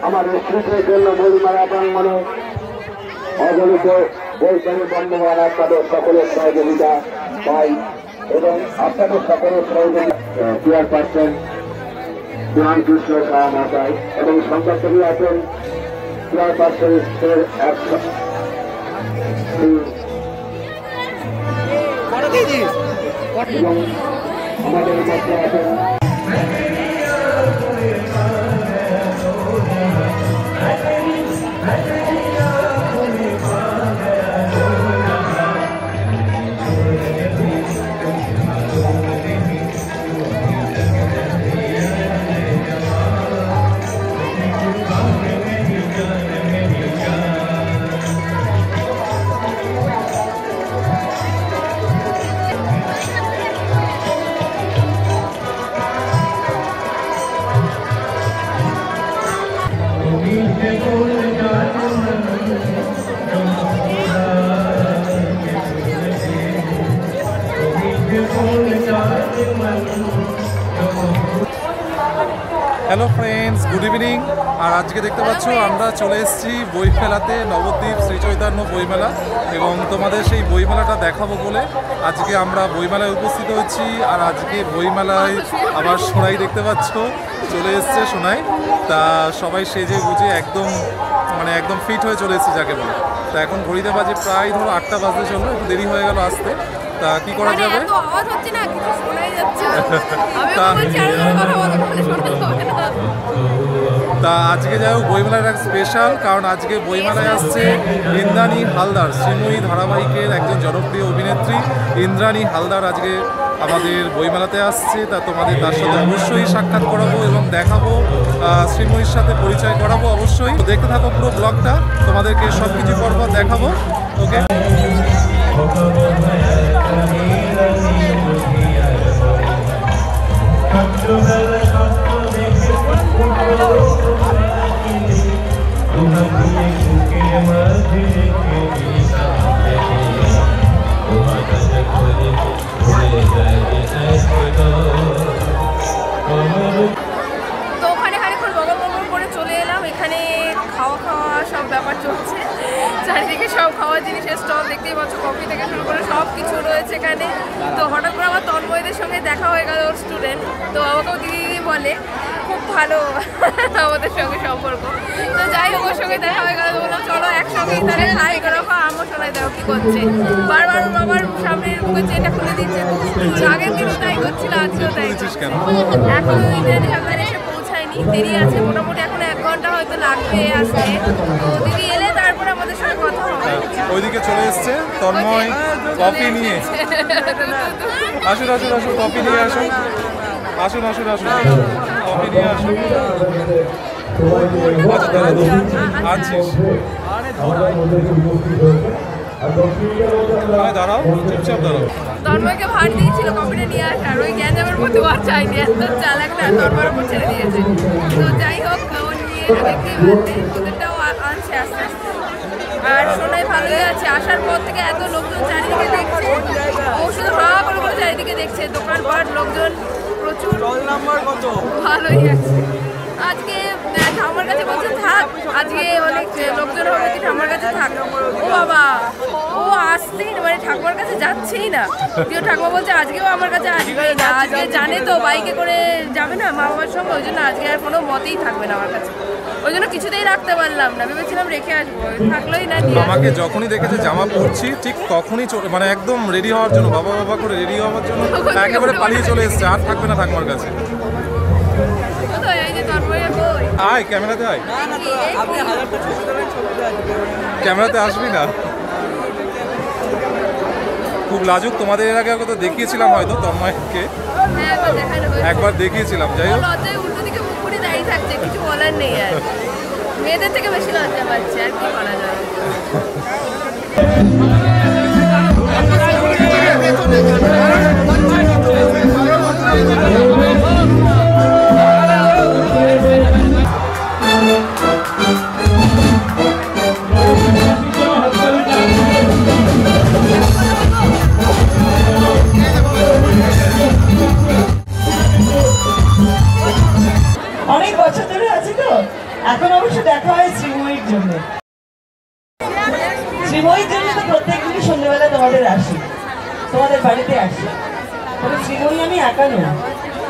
আমাদের স্মৃতির জন্য বইমেলা প্রাঙ্গণে অগণিত বৈজ্ঞানিক বন্ধুবান আপনাদের সকলের সহযোগিতা পাই এবং আপনাদের সকলের সহযোগিতা চেয়ারপারসন কুমার কৃষ্ণ শাহ মহাশয় এবং সংবাদকর্মী আছেন চেয়ারপারসনের এবং আমাদের মধ্যে আছেন হ্যালো ফ্রেন্ডস, গুড ইভিনিং। আর আজকে দেখতে পাচ্ছ আমরা চলে এসেছি বইমেলাতে, নবদ্বীপ শ্রী চৈতন্য বইমেলা, এবং তোমাদের সেই বইমেলাটা দেখাবো বলে আজকে আমরা বইমেলায় উপস্থিত হচ্ছি। আর আজকে বইমেলায় আবার সোনাই দেখতে পাচ্ছ চলে এসছে সোনাই। তা সবাই সেজে গুজে একদম একদম ফিট হয়ে চলে এসেছি যাকে বলে। তা এখন ঘড়িতে বাজে প্রায় ধরো 8টা বাজতে চললো, একটু দেরি হয়ে গেল আসতে। তা কি করা যাবে, তা আজকে যাই হোক বইমেলার এক স্পেশাল, কারণ আজকে বইমেলায় আসছে ইন্দ্রাণী হালদার, শ্রীময়ী ধারাবাহিকের একজন জনপ্রিয় অভিনেত্রী ইন্দ্রাণী হালদার আজকে আমাদের বইমেলাতে আসছে। তা তোমাদের তার সাথে অবশ্যই সাক্ষাৎ করাবো এবং দেখাবো, শ্রীময়ীর সাথে পরিচয় করাবো। অবশ্যই দেখতে থাকো পুরো ব্লগটা, তোমাদেরকে সব কিছু পরপর দেখাবো। ওকে, তো ওখানে খানিক্ষণ বগল করে চলে এলাম। এখানে খাওয়া সব ব্যাপার চলছে, চারিদিকে সব খাওয়ার জিনিসের স্টল দেখতেই পাচ্ছ, কফি থেকে শুরু করে সব কিছু রয়েছে এখানে। তো হঠাৎ করে আমার তন্ময়দের সঙ্গে দেখা হয়ে গেল, ওর স্টুডেন্ট। তো আমাকেও দিদি বলে খুব ভালো আমাদের সঙ্গে সম্পর্ক। তো যাই হোক, ওর সঙ্গে দেখা হয়ে গেল, বললাম চলো একসঙ্গেই তাহলে খাই করে আমও শোনাই দাও কি করছে। বারবার বাবার সামনের মুখে চেনটা খুলে দিচ্ছে, আগের দিনও তাই করছিল, আজকেও তাই। এখন ইন্দ্রাণী হালদার এসে পৌঁছায়নি, দেরি আছে মোটামুটি, এখন 1 ঘন্টা হয়তো লাগবে আসতে। তো দিদি এলে তারপরে আমাদের সঙ্গে কথা হবে। ওইদিকে চলে এসছে তন্ময় কফি নিয়ে। আসুন আসুন আসুন, কফি নিয়ে আসুন, আসুন আসুন আসুন, কফি নিয়ে আসুন। আচ্ছা দাঁড়াও, আছিস দাঁড়াও, চুপচাপ দাঁড়াও। তন্ময়কে ভার দিয়েছিল কফিটা নিয়ে আসার, ওই গ্যাঞ্জামের মধ্যে আর চাইনি, এত চালাক না, তন্ময়ের উপর ছেড়ে দিয়েছে। তো যাই হোক, ও নিয়ে দেখতেই পাচ্ছে, ওদেরটাও আনছে আস্তে আস্তে। আর সোনাই ভালোই আছে, আসার পর থেকে এত লোকজন চারিদিকে দেখছে, ও শুধু হাওয়া করে করে চারিদিকে দেখছে, দোকানপাট লোকজন প্রচুর, ভালোই আছে। আজকে ঠাম্মার কাছে বলছে থাক, আজকে অনেক লোকজন হবে, তুই ঠাম্মার কাছে থাক। ও বাবা, ও আসতেই না, ঠাকুমার কাছে যাচ্ছেই না। কেউ ঠাকুমা বলছে আজকেও আমার কাছে আসবেই না, আজকে জানে তো বাইকে করে যাবে না মা বাবার সঙ্গে, ওই জন্য আজকে আর কোনো মতেই থাকবে না আমার কাছে। ওই জন্য কিছুতেই রাখতে পারলাম না, ভেবেছিলাম রেখে আসবো, থাকলোই না। আমাকে যখনই দেখেছে জামা পরছি ঠিক তখনই একদম রেডি হওয়ার জন্য, বাবা করে রেডি হওয়ার জন্য একেবারে পালিয়ে চলে এসছে, আর থাকবে না ঠাকুমার কাছে। আয় ক্যামেরাতে, আয় ক্যামেরাতে, আসবি না? খুব লাজুক, তোমাদের এর আগে তো দেখিয়েছিলাম হয়তো তন্ময়কে, একবার দেখিয়েছিলাম। যাই হোক, উল্টো দিকে মুখ করে দাঁড়িয়ে থাকছে, কিছু বলার নেই। আর মেয়েদের থেকে বেশি লজ্জা পাচ্ছে, আর কি করা যায়। অনেক বছর ধরে আছে তো। এখন অবশ্য দেখা হয় শ্রীময়ীর জন্য। শ্রীময়ীর জন্য তো প্রত্যেক দিনই সন্ধ্যেবেলা তোমাদের আসি, তোমাদের বাড়িতে আসি। তবে শ্রীময়ী আমি একা নই।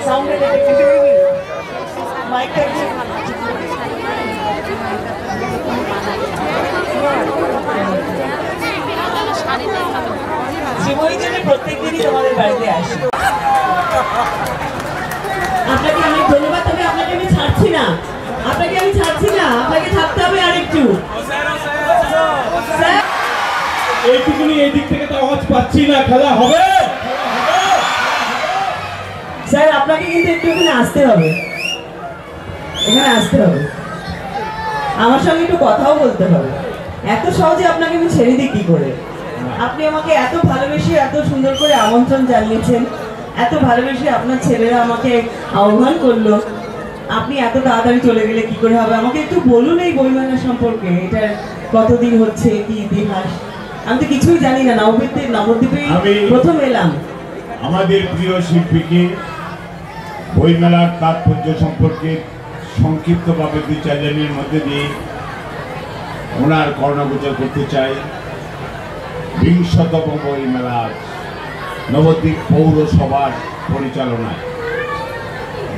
সাউন্ডে মাইকটা শ্রীময়ীর জন্য প্রত্যেক দিনই তোমাদের বাড়িতে আসি। আপনাকে অনেক ধন্যবাদ। তবে আপনাকে আমি ছাড়ছি না, আপনাকে আমি ছাড়ছি না, আপনাকে থাকতে হবে আরেকটু। এইটুকুনি এই দিক থেকে তো আওয়াজ পাচ্ছি না, খেলা হবে স্যার। আপনাকে কিন্তু একটু এখানে আসতে হবে, এখানে আসতে হবে, আমার সঙ্গে একটু কথাও বলতে হবে। এত সহজে আপনাকে আমি ছেড়ে দিই কি করে? আপনি আমাকে এত ভালোবেসে এত সুন্দর করে আমন্ত্রণ জানিয়েছেন, এত ভালোবেসে আপনার ছেলেরা আমাকে আহ্বান করলো, আপনি এত তাড়াতাড়ি চলে গেলে কি করে হবে? আমাকে একটু বলুন এই বইমেলা সম্পর্কে, এটা কতদিন হচ্ছে, কি ইতিহাস? আমি তো কিছুই জানি না, নবদ্বীপে প্রথম এলাম। আমাদের প্রিয় শিল্পীকে বইমেলার তাৎপর্য সম্পর্কে সংক্ষিপ্তভাবে 2-4 লাইনের মধ্যে দিয়ে ওনার কর্ণগোচর করতে চাই। 20তম বইমেলা নবদ্বীপ পৌরসভার পরিচালনায়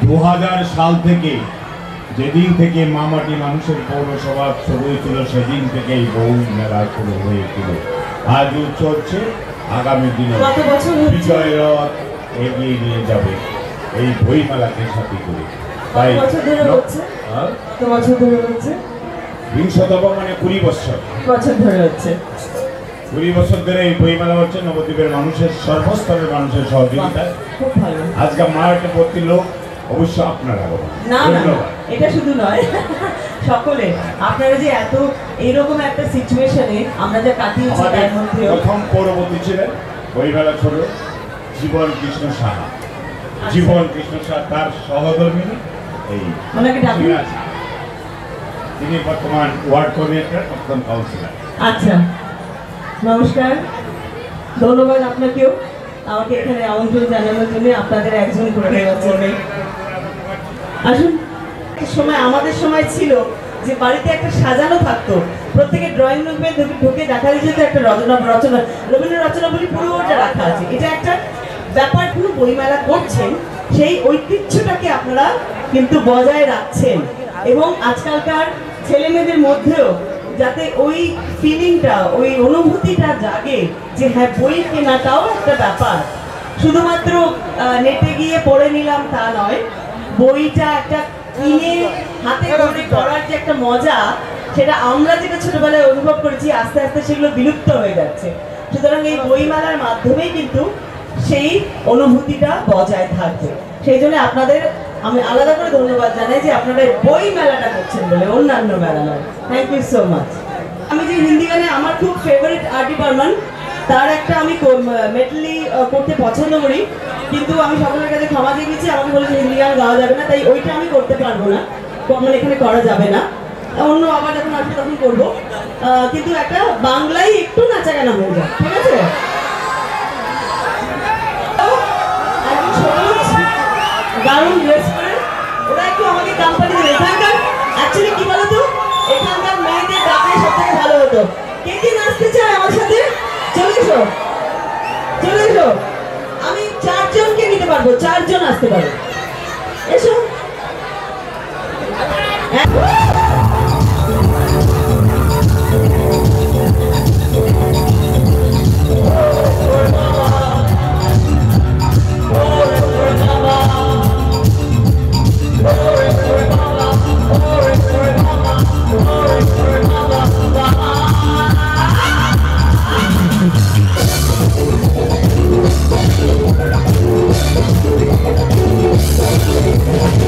2000 সাল থেকে, যেদিন থেকে মামাটি মানুষের পৌরসভা শুরু হয়েছিল, সেদিন থেকে এই বইমেলা শুরু হয়েছিল। আজও চলছে, আগামী দিনে বিজয় রথ এগিয়ে নিয়ে যাবে এই বইমেলাকে সাথে করে। তাই 20তম মানে 20 বছর ধরে হচ্ছে, 20 বছর ধরে এই বইমেলা হচ্ছে নবদ্বীপের মানুষের, সর্বস্তরের মানুষের সহযোগিতায়। আজকে মারাঠে ভর্তি লোক অবশ্য আপনারা না, এটা শুধু নয়, সকলে আপনারা যে এত এইরকম একটা সিচুয়েশনে আমরা যা কাটিয়েছি তার মধ্যে প্রথম পৌরবর্তী ছিলেন বইমেলা ছোট জীবন কৃষ্ণ সাহা। জীবন কৃষ্ণ সাহা তার সহধর্মিনী এই তিনি বর্তমান ওয়ার্ড কোঅর্ডিনেটর, প্রাক্তন কাউন্সিলর। আচ্ছা, নমস্কার, ধন্যবাদ আপনাকেও আমাকে এখানে আমন্ত্রণ জানানোর জন্য, আপনাদের একজন করে দেওয়ার জন্য। আসুন, সময় আমাদের সময় ছিল যে বাড়িতে একটা সাজানো থাকতো, প্রত্যেকের ড্রয়িং রুমে ঢুকে দেখা যেত একটা রবীন্দ্র রচনাবলী পুরোটা রাখা আছে। এটা একটা ব্যাপার, পুরো বইমেলা করছেন, সেই ঐতিহ্যটাকে আপনারা কিন্তু বজায় রাখছেন, এবং আজকালকার ছেলে মেয়েদের মধ্যেও যাতে ওই ফিলিংটা, ওই অনুভূতিটা জাগে যে হ্যাঁ, বই কেনাটাও একটা ব্যাপার, শুধুমাত্র নেটে গিয়ে পড়ে নিলাম তা নয়। বইটা একটা কিনে হাতে ধরে পড়ার যে একটা মজা, সেটা আমরা যেটা ছোটবেলায় অনুভব করেছি, আস্তে আস্তে সেগুলো বিলুপ্ত হয়ে যাচ্ছে। সুতরাং এই বইমেলার মাধ্যমেই কিন্তু সেই অনুভূতিটা বজায় থাকবে। সেই জন্য আপনাদের আমি আলাদা করে ধন্যবাদ জানাই যে আপনারা বই মেলাটা করছেন বলে, অন্যান্য মেলা নয়। Thank you so much. আমি যে হিন্দি গানে আমার খুব ফেভারিট আরডি বর্মন, তার একটা আমি মেটালি করতে পছন্দ করি, কিন্তু আমি সকলের কাছে ক্ষমা চেয়েছি, আমাকে বলেছে হিন্দি গান গাওয়া যাবে না, তাই ওইটা আমি করতে পারবো না, মানে এখানে করা যাবে না। অন্য আবার যখন আসবে তখন করবো, কিন্তু একটা বাংলায় একটু নাচা গানা হয়ে যায়, ঠিক আছে? দারুণ ড্রেস করে ওরা একটু আমাকে কোম্পানি দেবে। এখানকার অ্যাকচুয়ালি কি বলতো, এখানকার মেয়েদের ডাকে সব থেকে ভালো হতো। কে কে নাচতে চায় আমার সাথে? চলে এসো, চলে এসো। আমি 4 জনকে নিতে পারবো, 4 জন আসতে পারবো, এসো। We'll be right back.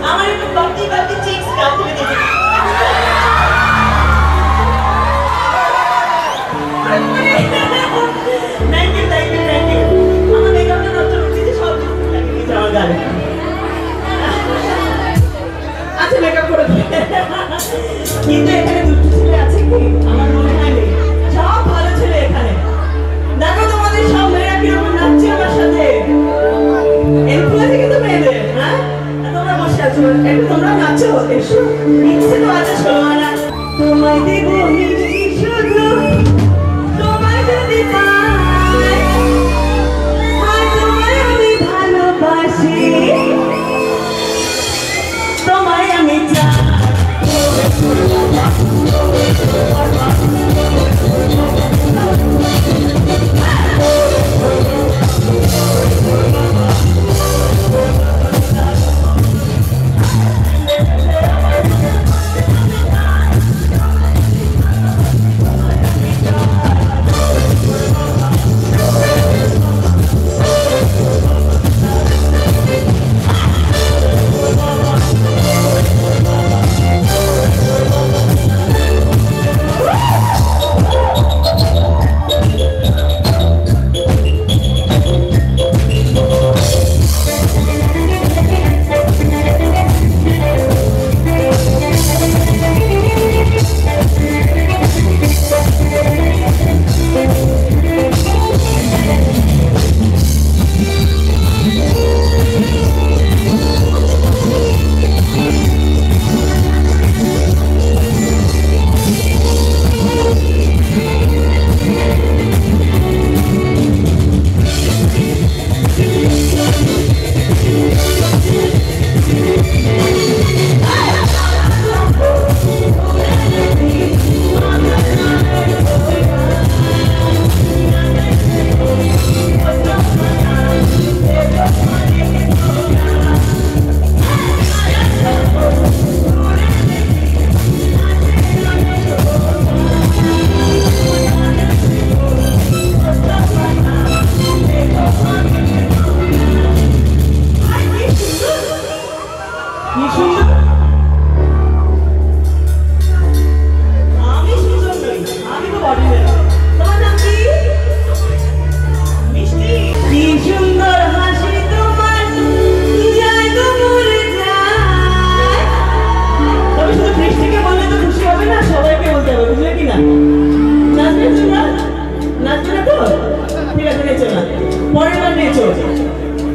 আমার একটু বাকি বাকি চিক্স কাটতে দিতে thank you thank you thank you আমার মেকআপটা নষ্ট করতে সব লাগিয়ে দিয়েছে আমার গালে আচ্ছা মেকআপ করে কিন্তু এখানে দুটো ছেলে আছে কি আমার মনে হয় নেই সব ভালো ছেলে এখানে দেখো তোমাদের সব মেয়েরা কিরকম নাচছে আমার সাথে এরকম আছে কিন্তু মেয়েদের হ্যাঁ তোমরা বসে আছো একটু তোমরা নাচো এসো ইচ্ছে তো আছে শোনো না তোমায় দেবো মিষ্টি শুধু তোমায় যদি পাই হয় তোমায় আমি ভালোবাসি তোমায় আমি চাই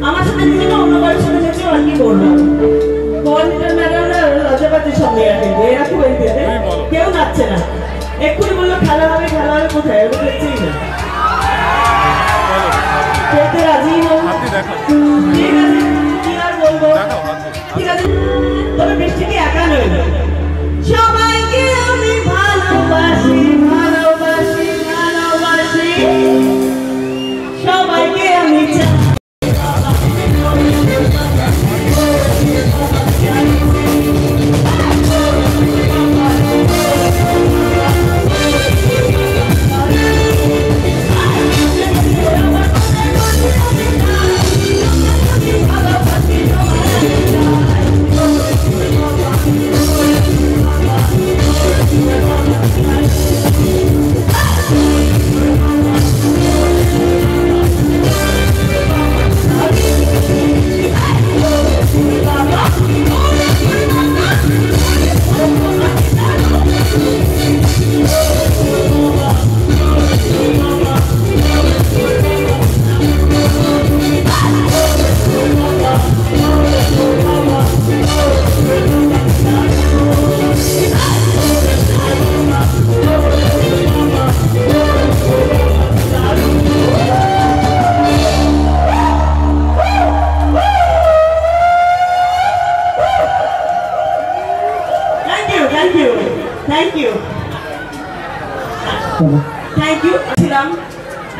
আমার সাথে দিদি অন্য কারোর সাথে যেতে আর কি করবো কোয়ার্ডিনেটর ম্যাডামরা লজ্জা পাচ্ছে সব মেয়েরা কিন্তু এরা খুব এনথিতে কেউ নাচছে না এক্ষুনি বললো খেলা হবে কোথায় এরকম দেখছেই না খেলতে রাজি হোক ঠিক আছে কি আর বলবো ঠিক আছে তবে বৃষ্টিকে একা নয় সবাইকে আমি ভালোবাসি ভালোবাসি ভালোবাসি সবাইকে আমি চাই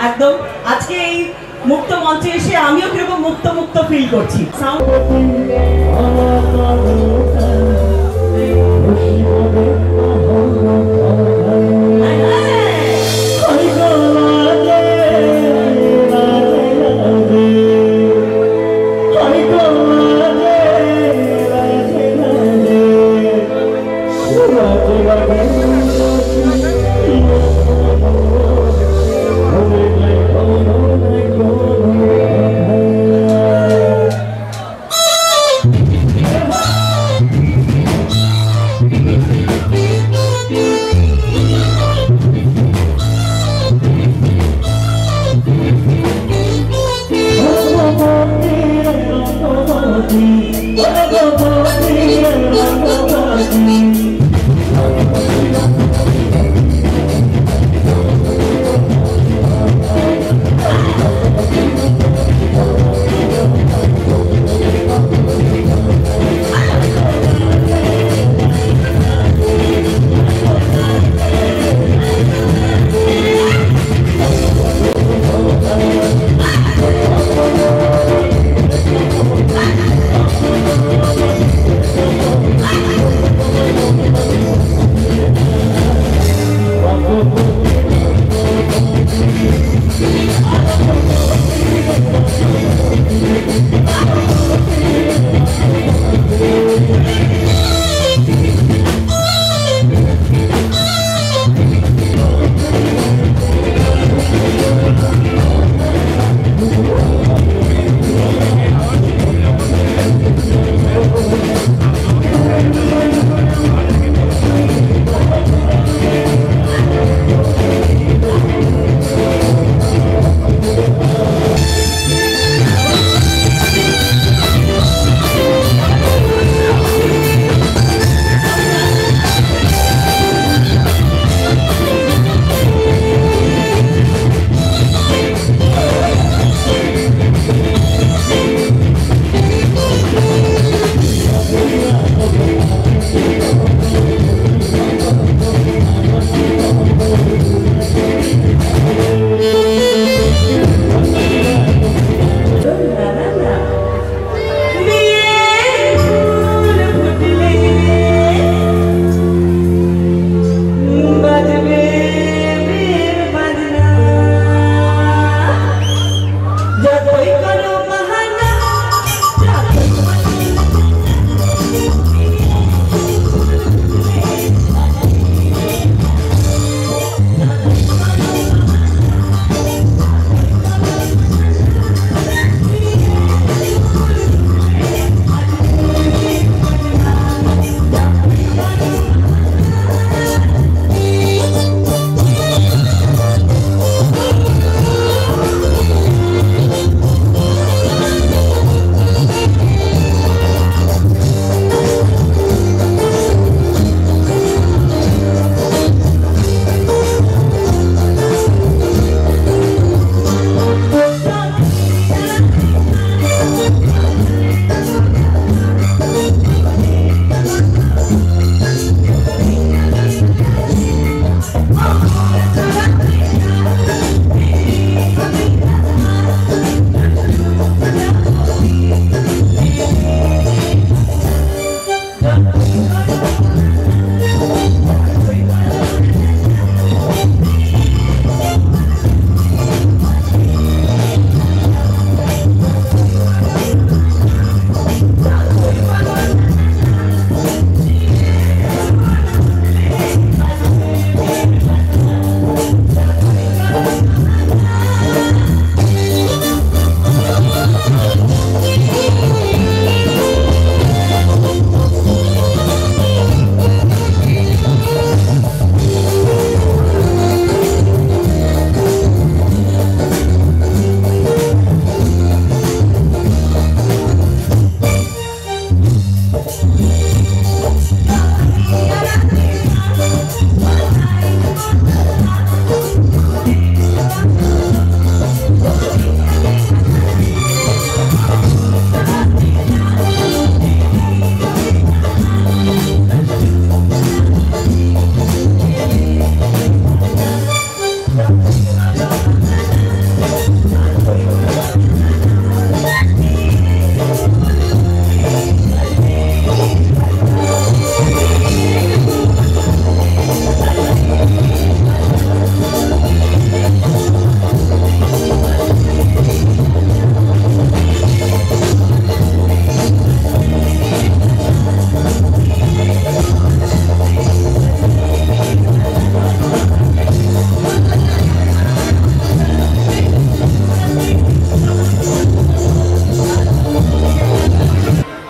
একদম আজকে এই মুক্ত মঞ্চে এসে আমিও কিরকম মুক্ত মুক্ত ফিল করছি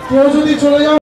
কেউ যদি চলে যাও